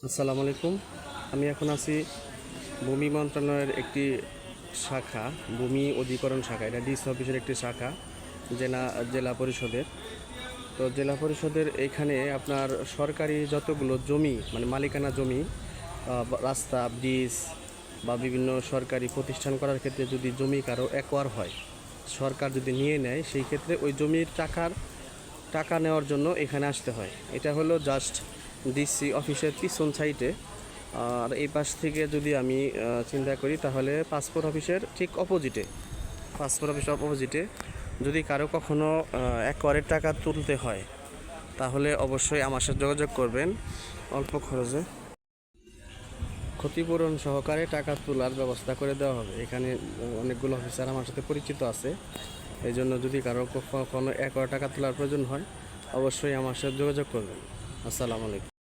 আসসালামু আলাইকুম। আমি এখন আছি ভূমি মন্ত্রণালয়ের একটি শাখা, ভূমি অধিকরণ শাখা। এটা ডিসি অফিসের একটি শাখা, জেলা জেলা পরিষদের। তো জেলা পরিষদের এখানে আপনার সরকারি যতগুলো জমি, মানে মালিকানা জমি, রাস্তা, ব্রিজ বা বিভিন্ন সরকারি প্রতিষ্ঠান করার ক্ষেত্রে যদি জমি কারো অ্যাকোয়ার হয়, সরকার যদি নিয়ে নেয়, সেই ক্ষেত্রে ওই জমির টাকা নেওয়ার জন্য এখানে আসতে হয়। এটা হলো জাস্ট ডিসি অফিসের পিছন সাইডে। আর এই পাশ থেকে যদি আমি চিন্তা করি, তাহলে পাসপোর্ট অফিসের অপোজিটে যদি কারো কখনো একরের টাকা তুলতে হয়, তাহলে অবশ্যই আমার সাথে যোগাযোগ করবেন। অল্প খরচে ক্ষতিপূরণ সহকারে টাকা তোলার ব্যবস্থা করে দেওয়া হবে। এখানে অনেকগুলো অফিসার আমার সাথে পরিচিত আছে। এই জন্য যদি কারো কোনো একর টাকা তোলার প্রয়োজন হয়, অবশ্যই আমার সাথে যোগাযোগ করবেন। আসসালামু আলাইকুম।